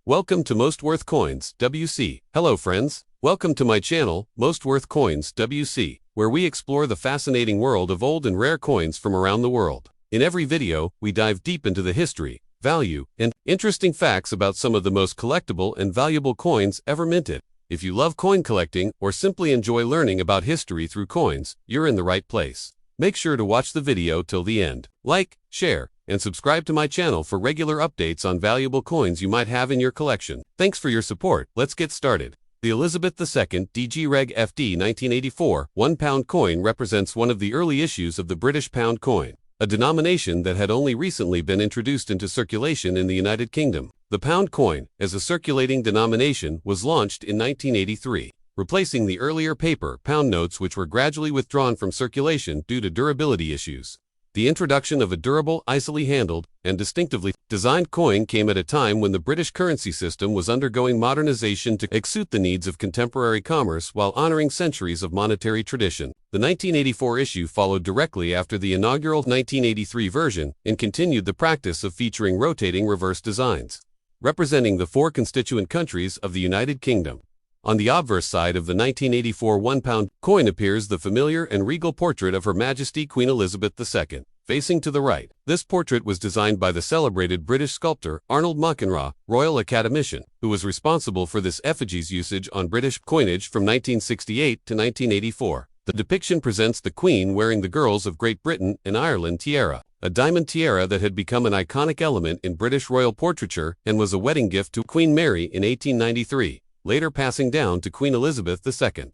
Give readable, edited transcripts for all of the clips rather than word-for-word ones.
Welcome to Most Worth Coins, WC. Hello friends. Welcome to my channel, Most Worth Coins, WC, where we explore the fascinating world of old and rare coins from around the world. In every video, we dive deep into the history, value, and interesting facts about some of the most collectible and valuable coins ever minted. If you love coin collecting or simply enjoy learning about history through coins, you're in the right place. Make sure to watch the video till the end. Like, share, and subscribe to my channel for regular updates on valuable coins you might have in your collection. Thanks for your support. Let's get started. The Elizabeth II DG Reg FD 1984 £1 coin represents one of the early issues of the British pound coin, a denomination that had only recently been introduced into circulation in the United Kingdom. The pound coin, as a circulating denomination, was launched in 1983. Replacing the earlier paper pound notes which were gradually withdrawn from circulation due to durability issues. The introduction of a durable, icily handled, and distinctively designed coin came at a time when the British currency system was undergoing modernization to suit the needs of contemporary commerce while honoring centuries of monetary tradition. The 1984 issue followed directly after the inaugural 1983 version and continued the practice of featuring rotating reverse designs, representing the four constituent countries of the United Kingdom. On the obverse side of the 1984 £1 coin appears the familiar and regal portrait of Her Majesty Queen Elizabeth II, facing to the right. This portrait was designed by the celebrated British sculptor Arnold Mackenroth, Royal Academician, who was responsible for this effigy's usage on British coinage from 1968 to 1984. The depiction presents the Queen wearing the girls of Great Britain and Ireland tiara, a diamond tiara that had become an iconic element in British royal portraiture and was a wedding gift to Queen Mary in 1893. Later passing down to Queen Elizabeth II.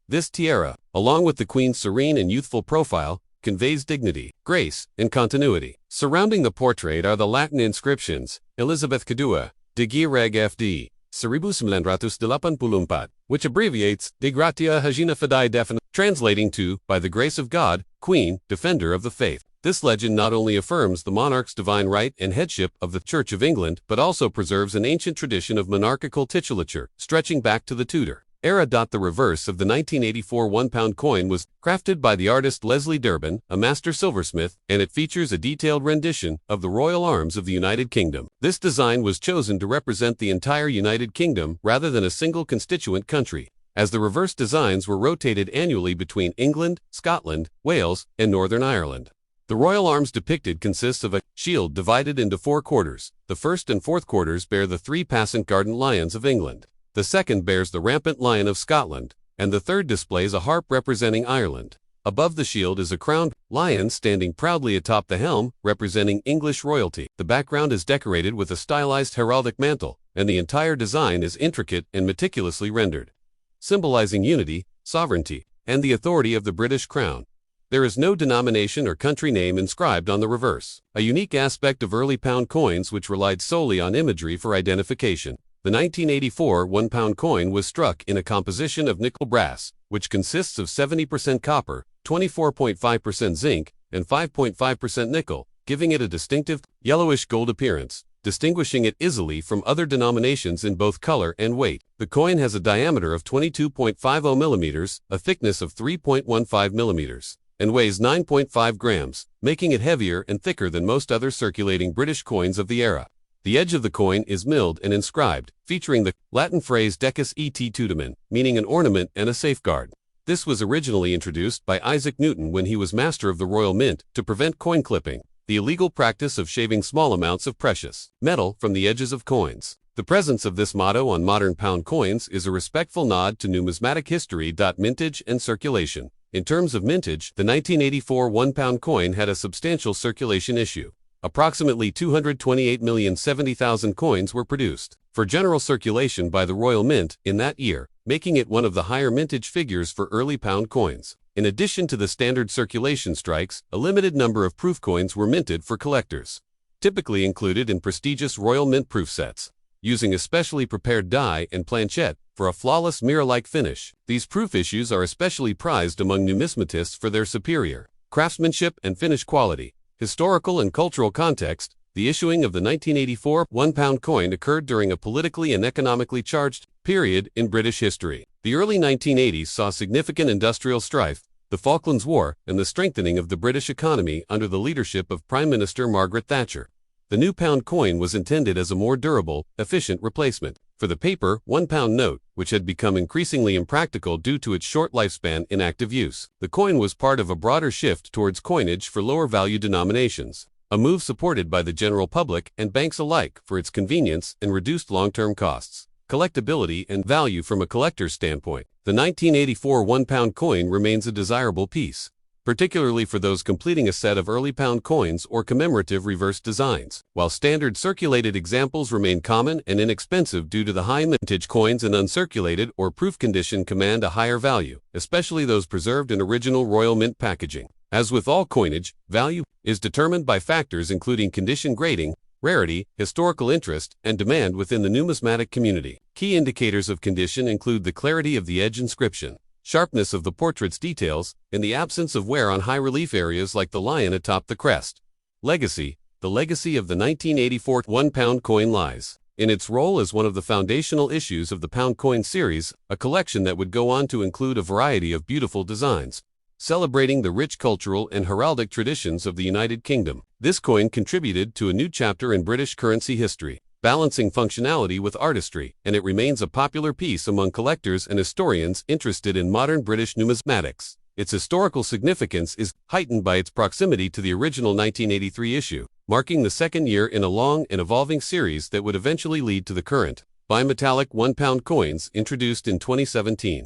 This tiara, along with the Queen's serene and youthful profile, conveys dignity, grace, and continuity. Surrounding the portrait are the Latin inscriptions, Elizabeth II, DG Reg FD, 1984, which abbreviates De Gratia Regina Fidei Definitum, translating to, by the grace of God, Queen, Defender of the Faith. This legend not only affirms the monarch's divine right and headship of the Church of England, but also preserves an ancient tradition of monarchical titulature, stretching back to the Tudor era. The reverse of the 1984 £1 coin was crafted by the artist Leslie Durbin, a master silversmith, and it features a detailed rendition of the royal arms of the United Kingdom. This design was chosen to represent the entire United Kingdom rather than a single constituent country, as the reverse designs were rotated annually between England, Scotland, Wales, and Northern Ireland. The royal arms depicted consists of a shield divided into four quarters. The first and fourth quarters bear the three passant guardant lions of England. The second bears the rampant lion of Scotland, and the third displays a harp representing Ireland. Above the shield is a crowned lion standing proudly atop the helm, representing English royalty. The background is decorated with a stylized heraldic mantle, and the entire design is intricate and meticulously rendered, symbolizing unity, sovereignty, and the authority of the British crown. There is no denomination or country name inscribed on the reverse, a unique aspect of early pound coins which relied solely on imagery for identification. The 1984 £1 coin was struck in a composition of nickel brass, which consists of 70% copper, 24.5% zinc, and 5.5% nickel, giving it a distinctive, yellowish gold appearance, distinguishing it easily from other denominations in both color and weight. The coin has a diameter of 22.50 millimeters, a thickness of 3.15 millimeters, and weighs 9.5 grams, making it heavier and thicker than most other circulating British coins of the era. The edge of the coin is milled and inscribed, featuring the Latin phrase decus et tudamen, meaning an ornament and a safeguard. This was originally introduced by Isaac Newton when he was master of the Royal Mint to prevent coin clipping, the illegal practice of shaving small amounts of precious metal from the edges of coins. The presence of this motto on modern pound coins is a respectful nod to numismatic history. Mintage and circulation. In terms of mintage, the 1984 £1 coin had a substantial circulation issue. Approximately 228,070,000 coins were produced for general circulation by the Royal Mint in that year, making it one of the higher mintage figures for early pound coins. In addition to the standard circulation strikes, a limited number of proof coins were minted for collectors, typically included in prestigious Royal Mint proof sets, using a specially prepared die and planchette for a flawless mirror-like finish. These proof issues are especially prized among numismatists for their superior craftsmanship and finish quality. Historical and cultural context. The issuing of the 1984 £1 coin occurred during a politically and economically charged period in British history. The early 1980s saw significant industrial strife, the Falklands War, and the strengthening of the British economy under the leadership of Prime Minister Margaret Thatcher. The new pound coin was intended as a more durable, efficient replacement for the paper £1 note, which had become increasingly impractical due to its short lifespan in active use. The coin was part of a broader shift towards coinage for lower value denominations, a move supported by the general public and banks alike for its convenience and reduced long-term costs, collectability, and value. From a collector's standpoint, the 1984 £1 coin remains a desirable piece, particularly for those completing a set of early pound coins or commemorative reverse designs. While standard circulated examples remain common and inexpensive due to the high mintage, coins in uncirculated or proof condition command a higher value, especially those preserved in original royal mint packaging. As with all coinage, value is determined by factors including condition, grading, rarity, historical interest, and demand within the numismatic community. Key indicators of condition include the clarity of the edge inscription, sharpness of the portrait's details, and the absence of wear on high-relief areas like the lion atop the crest. Legacy. The legacy of the 1984 £1 coin lies in its role as one of the foundational issues of the pound coin series, a collection that would go on to include a variety of beautiful designs, celebrating the rich cultural and heraldic traditions of the United Kingdom. This coin contributed to a new chapter in British currency history, balancing functionality with artistry, and it remains a popular piece among collectors and historians interested in modern British numismatics. Its historical significance is heightened by its proximity to the original 1983 issue, marking the second year in a long and evolving series that would eventually lead to the current bimetallic £1 coins introduced in 2017.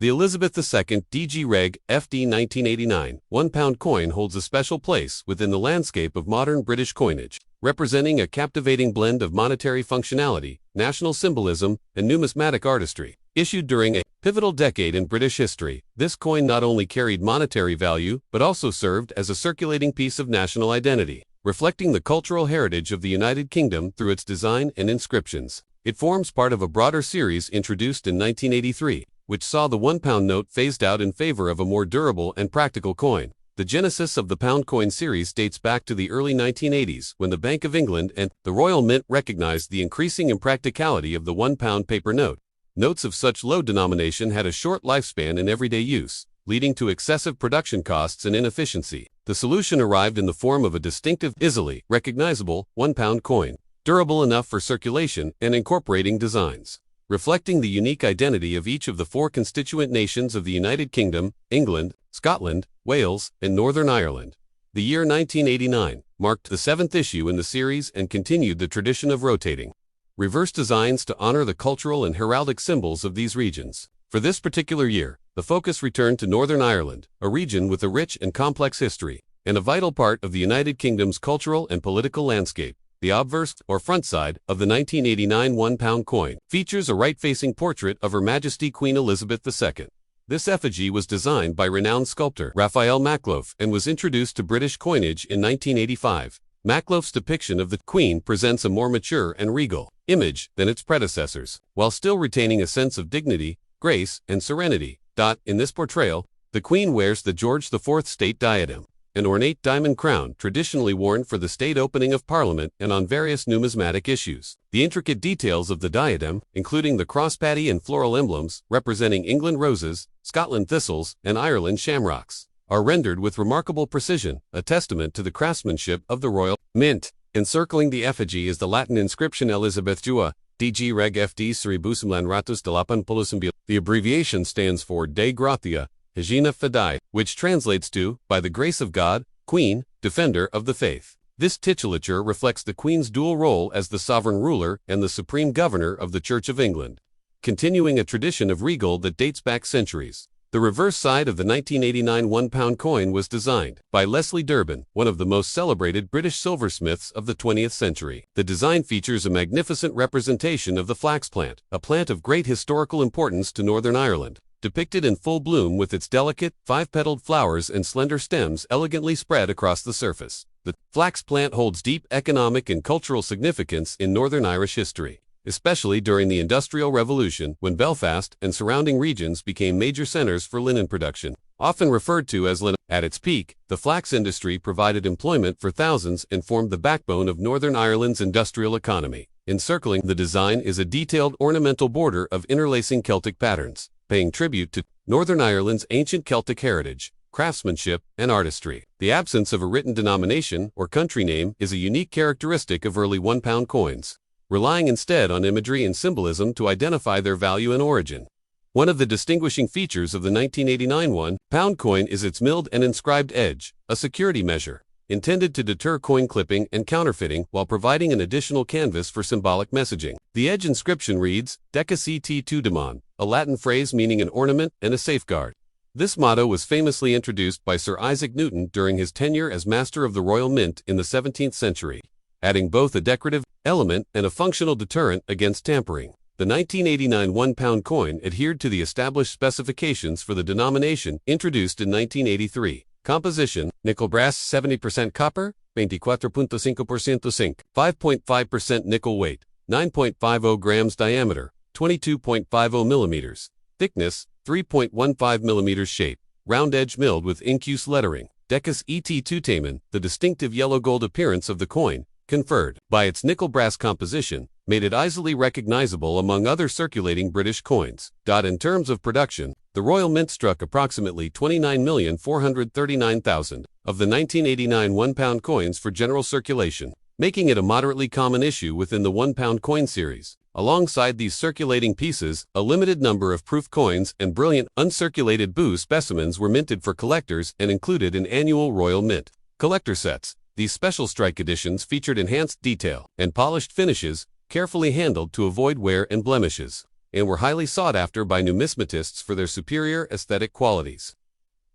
The Elizabeth II DG Reg. FD 1989 £1 coin holds a special place within the landscape of modern British coinage, representing a captivating blend of monetary functionality, national symbolism, and numismatic artistry. Issued during a pivotal decade in British history, this coin not only carried monetary value but also served as a circulating piece of national identity, reflecting the cultural heritage of the United Kingdom through its design and inscriptions. It forms part of a broader series introduced in 1983, which saw the £1 note phased out in favor of a more durable and practical coin. The genesis of the pound coin series dates back to the early 1980s, when the Bank of England and the Royal Mint recognized the increasing impracticality of the £1 paper note. Notes of such low denomination had a short lifespan in everyday use, leading to excessive production costs and inefficiency. The solution arrived in the form of a distinctive, easily recognizable £1 coin, durable enough for circulation and incorporating designs reflecting the unique identity of each of the four constituent nations of the United Kingdom: England, Scotland, Wales, and Northern Ireland. The year 1989 marked the seventh issue in the series and continued the tradition of rotating reverse designs to honor the cultural and heraldic symbols of these regions. For this particular year, the focus returned to Northern Ireland, a region with a rich and complex history, and a vital part of the United Kingdom's cultural and political landscape. The obverse, or front side, of the 1989 £1 coin features a right-facing portrait of Her Majesty Queen Elizabeth II. This effigy was designed by renowned sculptor Raphael Makhlouf and was introduced to British coinage in 1985. Makhlouf's depiction of the Queen presents a more mature and regal image than its predecessors, while still retaining a sense of dignity, grace, and serenity. In this portrayal, the Queen wears the George IV state diadem, an ornate diamond crown traditionally worn for the state opening of Parliament and on various numismatic issues. The intricate details of the diadem, including the crosspaddy and floral emblems representing England roses, Scotland thistles, and Ireland shamrocks, are rendered with remarkable precision, a testament to the craftsmanship of the Royal Mint. Encircling the effigy is the Latin inscription Elizabeth Jua, DG Reg. FD Cerebusum Lanratus Delapan Polusum. The abbreviation stands for De Gratia Hygieia Fidei, which translates to, by the grace of God, Queen, Defender of the Faith. This titulature reflects the Queen's dual role as the sovereign ruler and the supreme governor of the Church of England, continuing a tradition of regal that dates back centuries. The reverse side of the 1989 £1 coin was designed by Leslie Durbin, one of the most celebrated British silversmiths of the 20th century. The design features a magnificent representation of the flax plant, a plant of great historical importance to Northern Ireland, depicted in full bloom with its delicate, five-petaled flowers and slender stems elegantly spread across the surface. The flax plant holds deep economic and cultural significance in Northern Irish history, especially during the Industrial Revolution, when Belfast and surrounding regions became major centers for linen production. Often referred to as linen, at its peak, the flax industry provided employment for thousands and formed the backbone of Northern Ireland's industrial economy. Encircling the design is a detailed ornamental border of interlacing Celtic patterns, paying tribute to Northern Ireland's ancient Celtic heritage. craftsmanship, and artistry. The absence of a written denomination or country name is a unique characteristic of early £1 coins, relying instead on imagery and symbolism to identify their value and origin. One of the distinguishing features of the 1989 £1 coin is its milled and inscribed edge, a security measure intended to deter coin clipping and counterfeiting while providing an additional canvas for symbolic messaging. The edge inscription reads, Decacet Tudemon, a Latin phrase meaning an ornament and a safeguard. This motto was famously introduced by Sir Isaac Newton during his tenure as Master of the Royal Mint in the 17th century, adding both a decorative element and a functional deterrent against tampering. The 1989 £1 coin adhered to the established specifications for the denomination introduced in 1983. Composition: nickel brass 70% copper, 24.5% zinc, 5.5% nickel weight, 9.50 grams diameter, 22.50 millimeters. Thickness: 3.15 millimeters. Shape: round edge milled with incuse lettering. Decus et Tutamen, the distinctive yellow-gold appearance of the coin, conferred by its nickel brass composition, made it easily recognizable among other circulating British coins. In terms of production, the Royal Mint struck approximately 29,439,000 of the 1989 £1 coins for general circulation, making it a moderately common issue within the £1 coin series. Alongside these circulating pieces, a limited number of proof coins and brilliant, uncirculated Boo specimens were minted for collectors and included in annual Royal Mint collector sets. These special strike editions featured enhanced detail and polished finishes, carefully handled to avoid wear and blemishes, and were highly sought after by numismatists for their superior aesthetic qualities.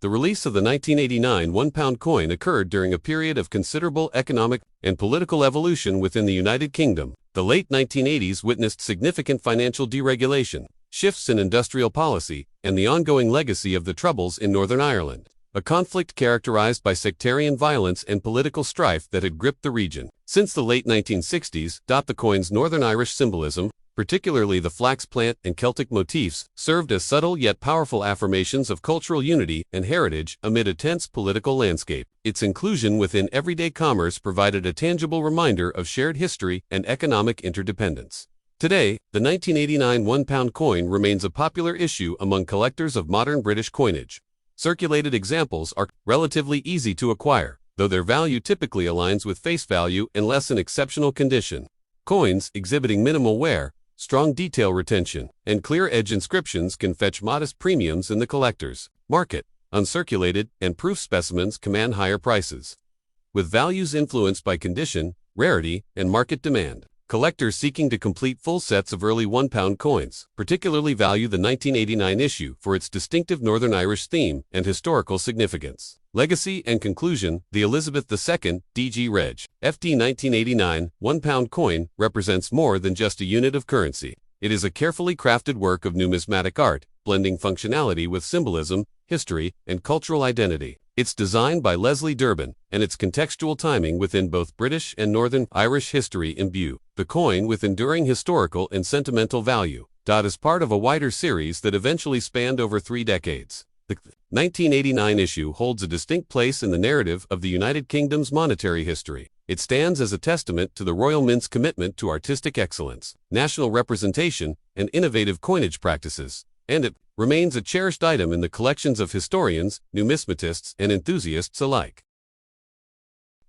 The release of the 1989 £1 coin occurred during a period of considerable economic and political evolution within the United Kingdom. The late 1980s witnessed significant financial deregulation, shifts in industrial policy, and the ongoing legacy of the Troubles in Northern Ireland, a conflict characterized by sectarian violence and political strife that had gripped the region. Since the late 1960s, the coin's Northern Irish symbolism, particularly the flax plant and Celtic motifs, served as subtle yet powerful affirmations of cultural unity and heritage amid a tense political landscape. Its inclusion within everyday commerce provided a tangible reminder of shared history and economic interdependence. Today, the 1989 £1 coin remains a popular issue among collectors of modern British coinage. Circulated examples are relatively easy to acquire, though their value typically aligns with face value unless in exceptional condition. Coins exhibiting minimal wear, strong detail retention, and clear edge inscriptions can fetch modest premiums in the collector's market. Uncirculated and proof specimens command higher prices, with values influenced by condition, rarity, and market demand. Collectors seeking to complete full sets of early £1 coins particularly value the 1989 issue for its distinctive Northern Irish theme and historical significance. Legacy and conclusion: the Elizabeth II DG Reg. FD 1989 £1 coin represents more than just a unit of currency. It is a carefully crafted work of numismatic art, blending functionality with symbolism, history, and cultural identity. It's designed by Leslie Durbin, and its contextual timing within both British and Northern Irish history imbue the coin with enduring historical and sentimental value. As part of a wider series that eventually spanned over 3 decades. The 1989 issue holds a distinct place in the narrative of the United Kingdom's monetary history. It stands as a testament to the Royal Mint's commitment to artistic excellence, national representation, and innovative coinage practices, and it remains a cherished item in the collections of historians, numismatists, and enthusiasts alike.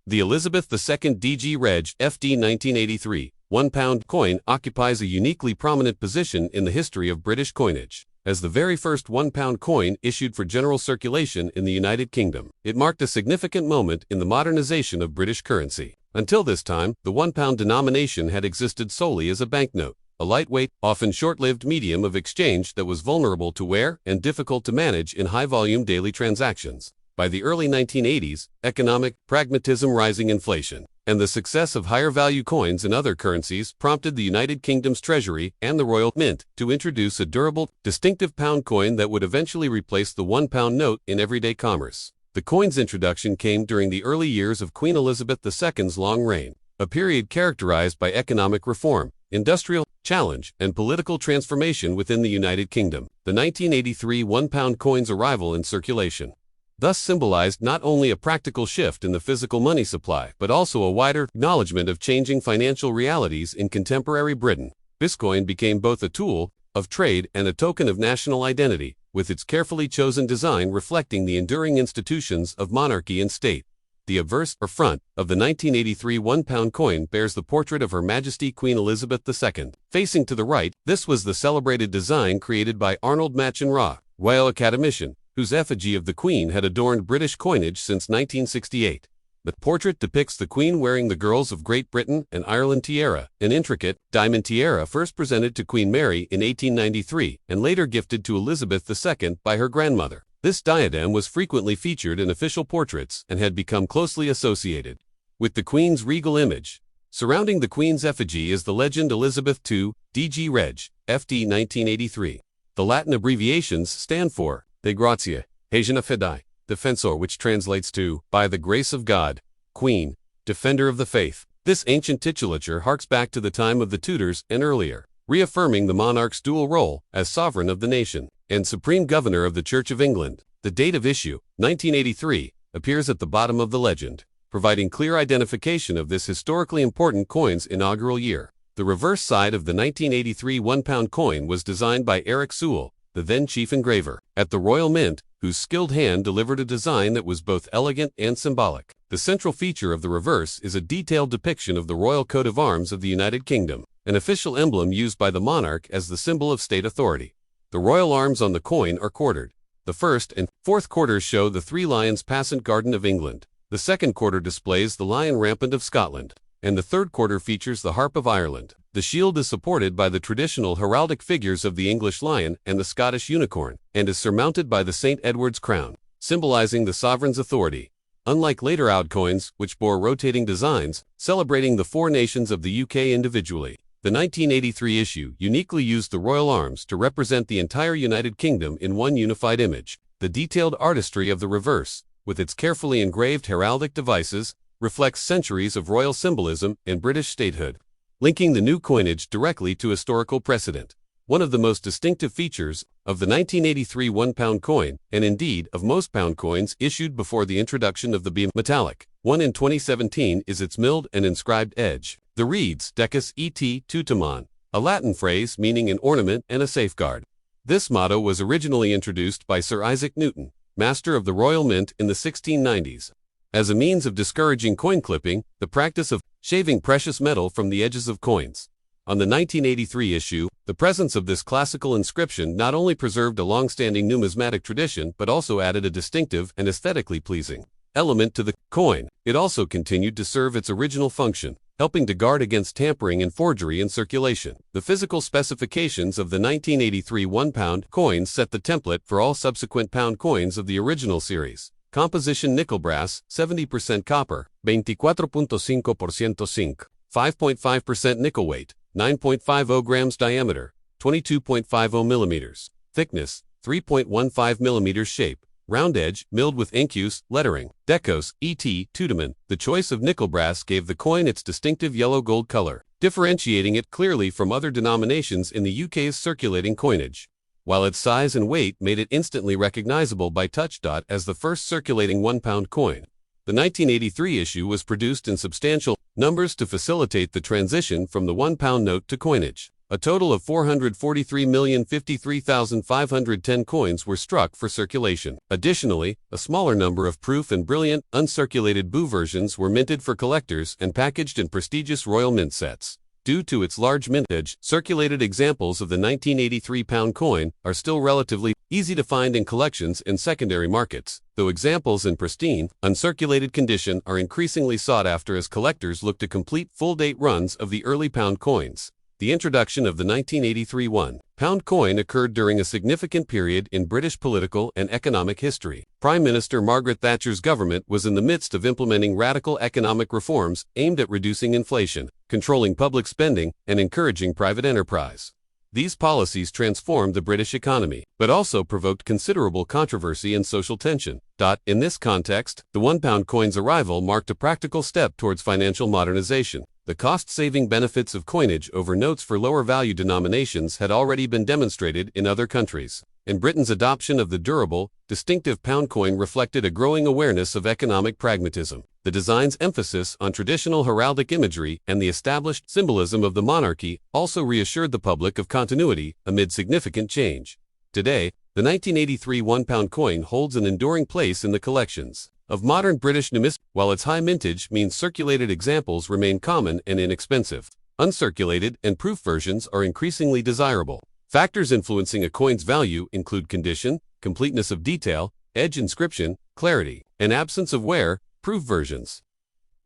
The Elizabeth II DG Reg. FD 1983 £1 coin occupies a uniquely prominent position in the history of British coinage. As the very first £1 coin issued for general circulation in the United Kingdom, it marked a significant moment in the modernization of British currency. Until this time, the £1 denomination had existed solely as a banknote, a lightweight, often short-lived medium of exchange that was vulnerable to wear and difficult to manage in high-volume daily transactions. By the early 1980s, economic pragmatism, rising inflation, and the success of higher-value coins and other currencies prompted the United Kingdom's Treasury and the Royal Mint to introduce a durable, distinctive pound coin that would eventually replace the £1 note in everyday commerce. The coin's introduction came during the early years of Queen Elizabeth II's long reign, a period characterized by economic reform, industrial challenge, and political transformation within the United Kingdom. The 1983 £1 coin's arrival in circulation thus symbolized not only a practical shift in the physical money supply, but also a wider acknowledgement of changing financial realities in contemporary Britain. This coin became both a tool of trade and a token of national identity, with its carefully chosen design reflecting the enduring institutions of monarchy and state. The obverse, or front, of the 1983 £1 coin bears the portrait of Her Majesty Queen Elizabeth II. Facing to the right, this was the celebrated design created by Arnold Machin-Raw, Royal Academician, whose effigy of the Queen had adorned British coinage since 1968. The portrait depicts the Queen wearing the Girls of Great Britain and Ireland tiara, an intricate, diamond tiara first presented to Queen Mary in 1893 and later gifted to Elizabeth II by her grandmother. This diadem was frequently featured in official portraits and had become closely associated with the Queen's regal image. Surrounding the Queen's effigy is the legend Elizabeth II, DG Reg, FD 1983. The Latin abbreviations stand for De Gratia, Hagina Fidei, Defensor, which translates to By the Grace of God, Queen, Defender of the Faith. This ancient titulature harks back to the time of the Tudors and earlier, reaffirming the monarch's dual role as sovereign of the nation and supreme governor of the Church of England. The date of issue, 1983, appears at the bottom of the legend, providing clear identification of this historically important coin's inaugural year. The reverse side of the 1983 £1 coin was designed by Eric Sewell, the then chief engraver, at the Royal Mint, whose skilled hand delivered a design that was both elegant and symbolic. The central feature of the reverse is a detailed depiction of the royal coat of arms of the United Kingdom, an official emblem used by the monarch as the symbol of state authority. The royal arms on the coin are quartered. The first and fourth quarters show the three lions passant garden of England. The second quarter displays the lion rampant of Scotland, and the third quarter features the harp of Ireland. The shield is supported by the traditional heraldic figures of the English lion and the Scottish unicorn, and is surmounted by the St. Edward's crown, symbolizing the sovereign's authority. Unlike later oud coins, which bore rotating designs, celebrating the four nations of the UK individually, the 1983 issue uniquely used the royal arms to represent the entire United Kingdom in one unified image. The detailed artistry of the reverse, with its carefully engraved heraldic devices, reflects centuries of royal symbolism and British statehood, linking the new coinage directly to historical precedent. One of the most distinctive features of the 1983 £1 coin, and indeed of most pound coins issued before the introduction of the bimetallic one in 2017, is its milled and inscribed edge. The reads Decus et tutamon, a Latin phrase meaning an ornament and a safeguard. This motto was originally introduced by Sir Isaac Newton, master of the Royal Mint in the 1690s. As a means of discouraging coin clipping, the practice of shaving precious metal from the edges of coins. On the 1983 issue, the presence of this classical inscription not only preserved a long-standing numismatic tradition but also added a distinctive and aesthetically pleasing element to the coin. It also continued to serve its original function, helping to guard against tampering and forgery in circulation. The physical specifications of the 1983 £1 coins set the template for all subsequent pound coins of the original series. Composition: nickel brass, 70% copper, 24.5% zinc, 5.5% nickel weight, 9.50 grams diameter, 22.50 millimeters. Thickness, 3.15 millimeters. Shape, round edge, milled with incuse lettering. Decos et tutamon. The choice of nickel brass gave the coin its distinctive yellow-gold color, differentiating it clearly from other denominations in the UK's circulating coinage, while its size and weight made it instantly recognizable by touch. As the first circulating £1 coin, the 1983 issue was produced in substantial numbers to facilitate the transition from the £1 note to coinage. A total of 443,053,510 coins were struck for circulation. Additionally, a smaller number of proof and brilliant, uncirculated BU versions were minted for collectors and packaged in prestigious Royal Mint sets. Due to its large mintage, circulated examples of the 1983 £1 coin are still relatively easy to find in collections and secondary markets, though examples in pristine, uncirculated condition are increasingly sought after as collectors look to complete full-date runs of the early £1 coins. The introduction of the 1983 £1 coin occurred during a significant period in British political and economic history. Prime Minister Margaret Thatcher's government was in the midst of implementing radical economic reforms aimed at reducing inflation, controlling public spending, and encouraging private enterprise. These policies transformed the British economy, but also provoked considerable controversy and social tension. In this context, the £1 coin's arrival marked a practical step towards financial modernization. The cost-saving benefits of coinage over notes for lower-value denominations had already been demonstrated in other countries, and Britain's adoption of the durable, distinctive £1 coin reflected a growing awareness of economic pragmatism. The design's emphasis on traditional heraldic imagery and the established symbolism of the monarchy also reassured the public of continuity amid significant change. Today, The 1983 £1 coin holds an enduring place in the collections of modern British numismatics, while its high mintage means circulated examples remain common and inexpensive. Uncirculated and proof versions are increasingly desirable. Factors influencing a coin's value include condition, completeness of detail, edge inscription, clarity, and absence of wear. Proof versions,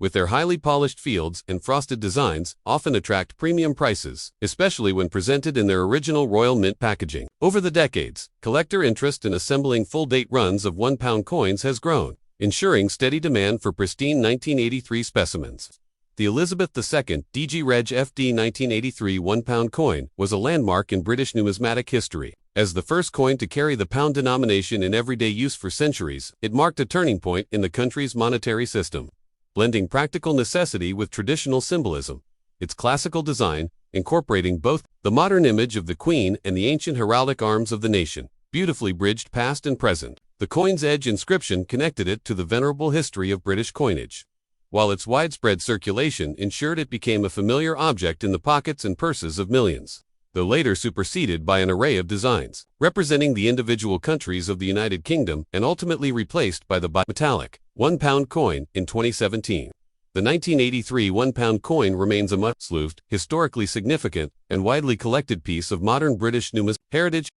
with their highly polished fields and frosted designs, often attract premium prices, especially when presented in their original Royal Mint packaging. Over the decades, collector interest in assembling full-date runs of £1 coins has grown, ensuring steady demand for pristine 1983 specimens. The Elizabeth II DG Reg FD 1983 £1 coin was a landmark in British numismatic history. As the first coin to carry the pound denomination in everyday use for centuries, it marked a turning point in the country's monetary system, blending practical necessity with traditional symbolism. Its classical design, incorporating both the modern image of the Queen and the ancient heraldic arms of the nation, beautifully bridged past and present. The coin's edge inscription connected it to the venerable history of British coinage, while its widespread circulation ensured it became a familiar object in the pockets and purses of millions, though later superseded by an array of designs representing the individual countries of the United Kingdom and ultimately replaced by the bimetallic £1 coin in 2017. The 1983 £1 coin remains a much-loved, historically significant, and widely collected piece of modern British numismatic heritage.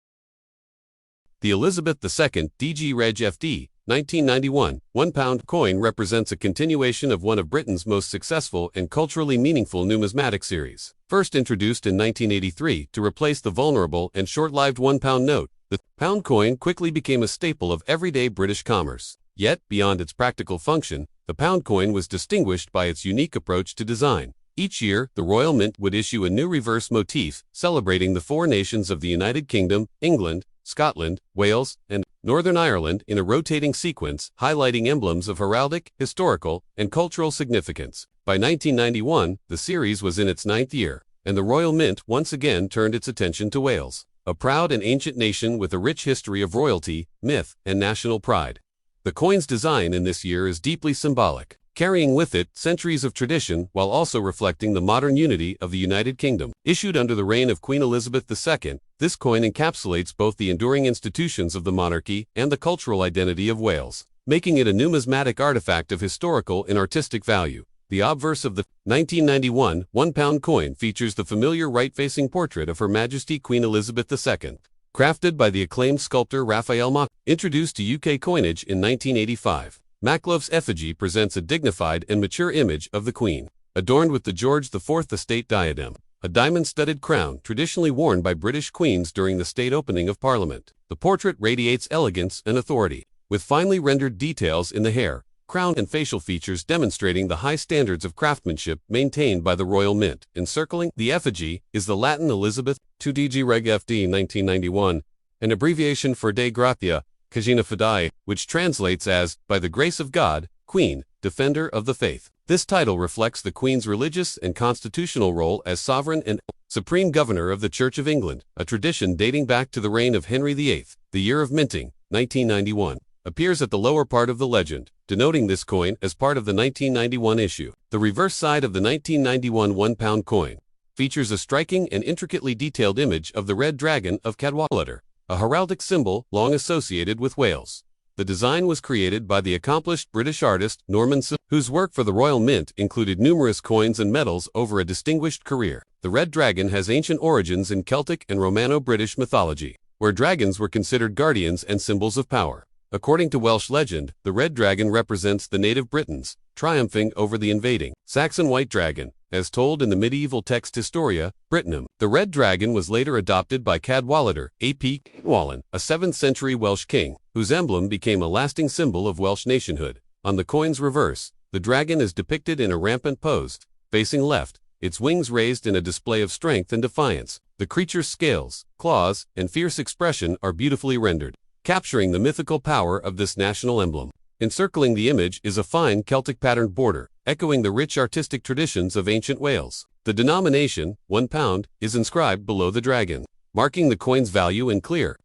The Elizabeth II DG Reg FD 1991 £1 coin represents a continuation of one of Britain's most successful and culturally meaningful numismatic series. First introduced in 1983 to replace the vulnerable and short-lived £1 note, the pound coin quickly became a staple of everyday British commerce. Yet, beyond its practical function, the pound coin was distinguished by its unique approach to design. Each year, the Royal Mint would issue a new reverse motif celebrating the four nations of the United Kingdom, England, Scotland, Wales, and Northern Ireland in a rotating sequence, highlighting emblems of heraldic, historical, and cultural significance. By 1991, the series was in its 9th year, and the Royal Mint once again turned its attention to Wales, a proud and ancient nation with a rich history of royalty, myth, and national pride. The coin's design in this year is deeply symbolic, carrying with it centuries of tradition while also reflecting the modern unity of the United Kingdom. Issued under the reign of Queen Elizabeth II, this coin encapsulates both the enduring institutions of the monarchy and the cultural identity of Wales, making it a numismatic artifact of historical and artistic value. The obverse of the 1991 £1 coin features the familiar right-facing portrait of Her Majesty Queen Elizabeth II, crafted by the acclaimed sculptor Raphael Mach. Introduced to UK coinage in 1985, Makhlouf's effigy presents a dignified and mature image of the Queen, adorned with the George IV estate diadem, a diamond-studded crown traditionally worn by British queens during the state opening of Parliament. The portrait radiates elegance and authority, with finely rendered details in the hair, crown and facial features demonstrating the high standards of craftsmanship maintained by the Royal Mint. Encircling the effigy is the Latin Elizabeth II DG Reg FD 1991, an abbreviation for Dei Gratia, Regina Fidei, which translates as, by the grace of God, Queen, Defender of the Faith. This title reflects the Queen's religious and constitutional role as sovereign and supreme governor of the Church of England, a tradition dating back to the reign of Henry VIII. The year of minting, 1991, appears at the lower part of the legend, denoting this coin as part of the 1991 issue. The reverse side of the 1991 £1 coin features a striking and intricately detailed image of the red dragon of Cadwallader, a heraldic symbol long associated with Wales. The design was created by the accomplished British artist Norman Sim, whose work for the Royal Mint included numerous coins and medals over a distinguished career. The red dragon has ancient origins in Celtic and Romano-British mythology, where dragons were considered guardians and symbols of power. According to Welsh legend, the red dragon represents the native Britons, triumphing over the invading Saxon white dragon, as told in the medieval text Historia Brittonum. The red dragon was later adopted by Cadwallader ap Cadwallon, a 7th century Welsh king, whose emblem became a lasting symbol of Welsh nationhood. On the coin's reverse, the dragon is depicted in a rampant pose, facing left, its wings raised in a display of strength and defiance. The creature's scales, claws, and fierce expression are beautifully rendered, capturing the mythical power of this national emblem. Encircling the image is a fine Celtic-patterned border, echoing the rich artistic traditions of ancient Wales. The denomination, £1, is inscribed below the dragon, marking the coin's value in clear,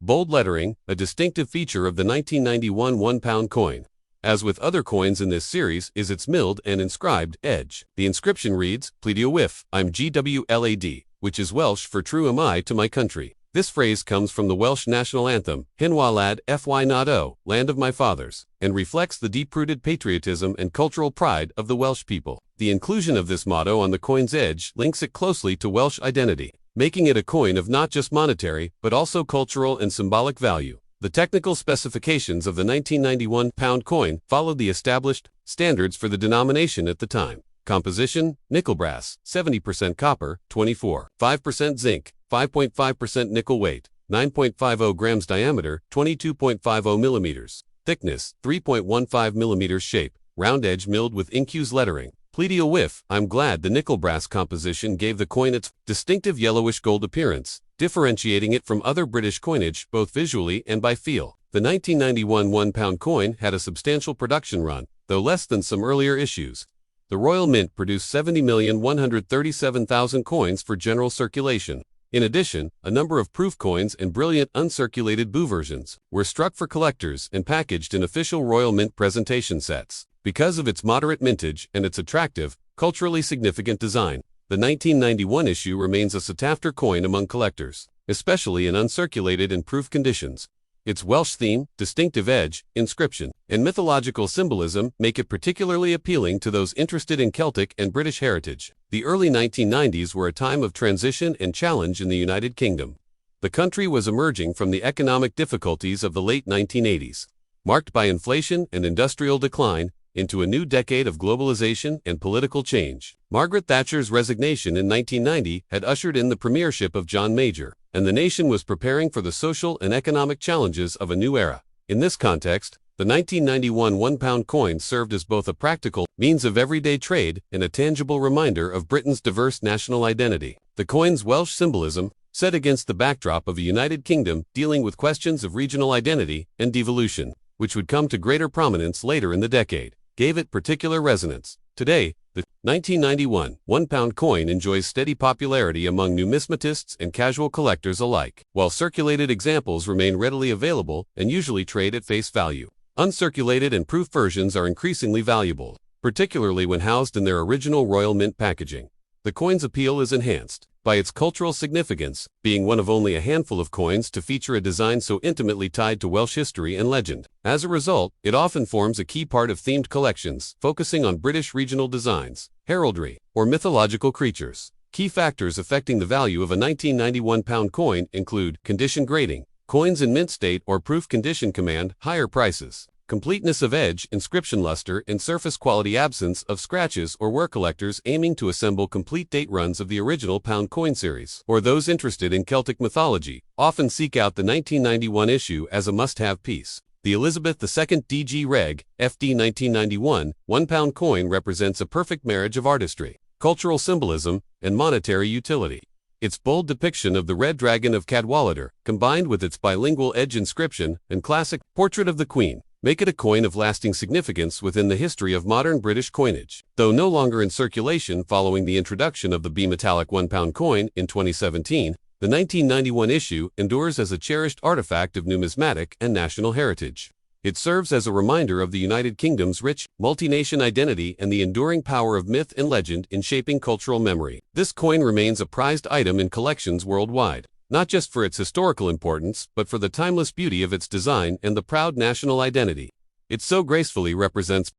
bold lettering, a distinctive feature of the 1991 £1 coin. As with other coins in this series is its milled and inscribed edge. The inscription reads, Pledio Wif, I'm GWLAD, which is Welsh for True Am I to my country. This phrase comes from the Welsh national anthem, Hynwalad Fy Nad O, Land of My Fathers, and reflects the deep-rooted patriotism and cultural pride of the Welsh people. The inclusion of this motto on the coin's edge links it closely to Welsh identity, making it a coin of not just monetary, but also cultural and symbolic value. The technical specifications of the 1991 pound coin followed the established standards for the denomination at the time. Composition: nickel brass, 70% copper, 24.5% zinc, 5.5% nickel weight, 9.50 grams diameter, 22.50 millimeters. Thickness: 3.15 millimeters. Shape: round edge milled with incuse lettering. Pleated whiff. I'm glad the nickel brass composition gave the coin its distinctive yellowish gold appearance, differentiating it from other British coinage both visually and by feel. The 1991 £1 coin had a substantial production run, though less than some earlier issues. The Royal Mint produced 70,137,000 coins for general circulation. In addition, a number of proof coins and brilliant uncirculated BU versions were struck for collectors and packaged in official Royal Mint presentation sets. Because of its moderate mintage and its attractive, culturally significant design, the 1991 issue remains a sought-after coin among collectors, especially in uncirculated and proof conditions. Its Welsh theme, distinctive edge, inscription, and mythological symbolism make it particularly appealing to those interested in Celtic and British heritage. The early 1990s were a time of transition and challenge in the United Kingdom. The country was emerging from the economic difficulties of the late 1980s, marked by inflation and industrial decline, into a new decade of globalization and political change. Margaret Thatcher's resignation in 1990 had ushered in the premiership of John Major, and the nation was preparing for the social and economic challenges of a new era. In this context, the 1991 £1 coin served as both a practical means of everyday trade and a tangible reminder of Britain's diverse national identity. The coin's Welsh symbolism, set against the backdrop of a United Kingdom dealing with questions of regional identity and devolution, which would come to greater prominence later in the decade, gave it particular resonance. Today, the 1991 £1 coin enjoys steady popularity among numismatists and casual collectors alike, while circulated examples remain readily available and usually trade at face value. Uncirculated and proof versions are increasingly valuable, particularly when housed in their original Royal Mint packaging. The coin's appeal is enhanced by its cultural significance, being one of only a handful of coins to feature a design so intimately tied to Welsh history and legend. As a result, it often forms a key part of themed collections, focusing on British regional designs, heraldry, or mythological creatures. Key factors affecting the value of a 1991 £1 coin include condition grading. Coins in mint state or proof condition command higher prices. Completeness of edge, inscription luster, and surface quality, absence of scratches, or were collectors aiming to assemble complete date runs of the original £1 coin series, or those interested in Celtic mythology, often seek out the 1991 issue as a must-have piece. The Elizabeth II DG Reg. FD 1991 £1 coin represents a perfect marriage of artistry, cultural symbolism, and monetary utility. Its bold depiction of the Red Dragon of Cadwallader, combined with its bilingual edge inscription and classic portrait of the Queen, make it a coin of lasting significance within the history of modern British coinage. Though no longer in circulation following the introduction of the bimetallic £1 coin in 2017, the 1991 issue endures as a cherished artifact of numismatic and national heritage. It serves as a reminder of the United Kingdom's rich, multi-nation identity and the enduring power of myth and legend in shaping cultural memory. This coin remains a prized item in collections worldwide, not just for its historical importance, but for the timeless beauty of its design and the proud national identity it so gracefully represents.